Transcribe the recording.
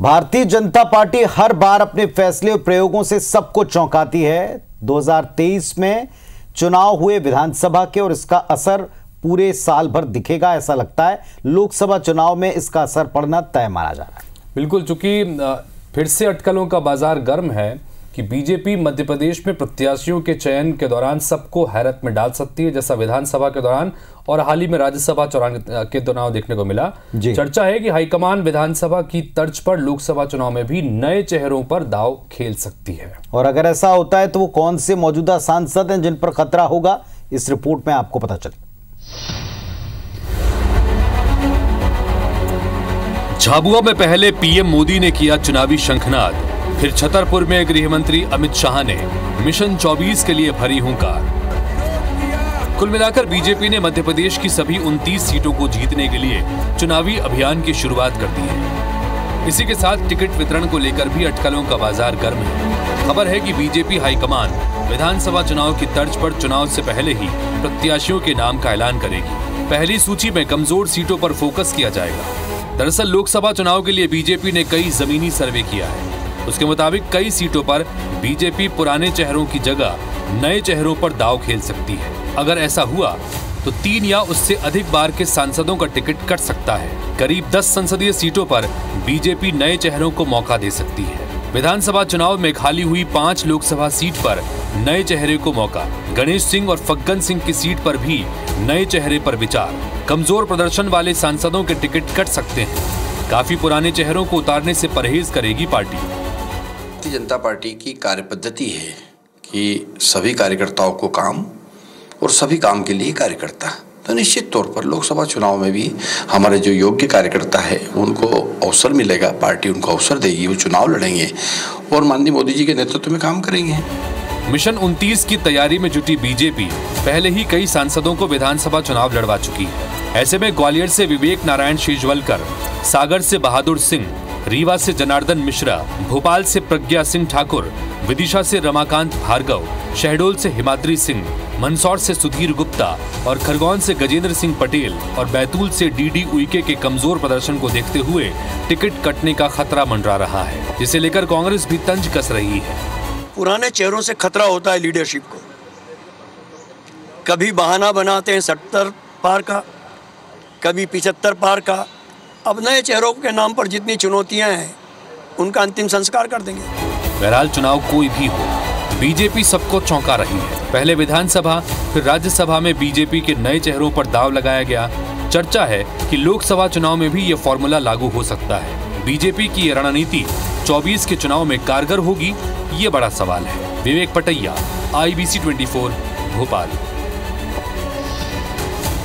Bharatiya Janata party हर बार अपने फैसले और प्रयोगों से सबको चौंकाती है। 2023 में चुनाव हुए विधानसभा के और इसका असर पूरे साल भर दिखेगा ऐसा लगता है। लोकसभा चुनाव में इसका असर पड़ना तय माना जा रहा है। बिल्कुल, चूंकि फिर से अटकलों का बाजार गर्म है कि बीजेपी मध्य प्रदेश में प्रत्याशियों के चयन के दौरान सबको हैरत में डाल सकती है, जैसा विधानसभा के दौरान और हाल ही में राज्यसभा के चुनाव देखने को मिला। चर्चा है कि हाईकमान विधानसभा की तर्ज पर लोकसभा चुनाव में भी नए चेहरों पर दांव खेल सकती है। और अगर ऐसा होता है तो वो कौन से मौजूदा सांसद हैं जिन पर खतरा होगा, इस रिपोर्ट में आपको पता चले। झाबुआ में पहले पीएम मोदी ने किया चुनावी शंखनाद, फिर छतरपुर में गृह मंत्री अमित शाह ने मिशन 24 के लिए भरी हुंकार। कुल मिलाकर बीजेपी ने मध्य प्रदेश की सभी 29 सीटों को जीतने के लिए चुनावी अभियान की शुरुआत कर दी है। इसी के साथ टिकट वितरण को लेकर भी अटकलों का बाजार गर्म है। खबर है कि बीजेपी हाईकमान विधानसभा चुनाव की तर्ज पर चुनाव से पहले ही प्रत्याशियों के नाम का ऐलान करेगी। पहली सूची में कमजोर सीटों पर फोकस किया जाएगा। दरअसल लोकसभा चुनाव के लिए बीजेपी ने कई जमीनी सर्वे किया है। उसके मुताबिक कई सीटों पर बीजेपी पुराने चेहरों की जगह नए चेहरों पर दांव खेल सकती है। अगर ऐसा हुआ तो 3 या उससे अधिक बार के सांसदों का टिकट कट सकता है। करीब 10 संसदीय सीटों पर बीजेपी नए चेहरों को मौका दे सकती है। विधानसभा चुनाव में खाली हुई 5 लोकसभा सीट पर नए चेहरे को मौका। गणेश सिंह और फग्गन सिंह की सीट पर भी नए चेहरे पर विचार। कमजोर प्रदर्शन वाले सांसदों के टिकट कट सकते हैं। काफी पुराने चेहरों को उतारने से परहेज करेगी पार्टी। भारतीय जनता पार्टी की कार्यपद्धति है कि सभी कार्यकर्ताओं को काम और सभी काम के लिए कार्यकर्ता। तो निश्चित तौर पर लोकसभा चुनाव में भी हमारे जो योग्य कार्यकर्ता है उनको अवसर मिलेगा, पार्टी उनको अवसर देगी, वो चुनाव लड़ेंगे और माननीय मोदी जी के नेतृत्व में काम करेंगे। मिशन 29 की तैयारी में जुटी बीजेपी पहले ही कई सांसदों को विधानसभा चुनाव लड़वा चुकी है। ऐसे में ग्वालियर से विवेक नारायण शेजवलकर, सागर से बहादुर सिंह, रीवा से जनार्दन मिश्रा, भोपाल से प्रज्ञा सिंह ठाकुर, विदिशा से रमाकांत भार्गव, शहडोल से हिमाद्री सिंह, मंदसौर से सुधीर गुप्ता और खरगोन से गजेंद्र सिंह पटेल और बैतूल से डीडी उइके के कमजोर प्रदर्शन को देखते हुए टिकट कटने का खतरा मंडरा रहा है, जिसे लेकर कांग्रेस भी तंज कस रही है। पुराने चेहरों से खतरा होता है लीडरशिप को। कभी बहाना बनाते हैं 70 पार का, कभी 75 पार का। अब नए चेहरों के नाम पर जितनी चुनौतियां हैं उनका अंतिम संस्कार कर देंगे। बहरहाल चुनाव कोई भी हो, बीजेपी सबको चौंका रही है। पहले विधानसभा फिर राज्यसभा में बीजेपी के नए चेहरों पर दांव लगाया गया। चर्चा है कि लोकसभा चुनाव में भी यह फॉर्मूला लागू हो सकता है। बीजेपी की यह रणनीति 24 के चुनाव में कारगर होगी, ये बड़ा सवाल है। विवेक पटैया, IBC 24, भोपाल।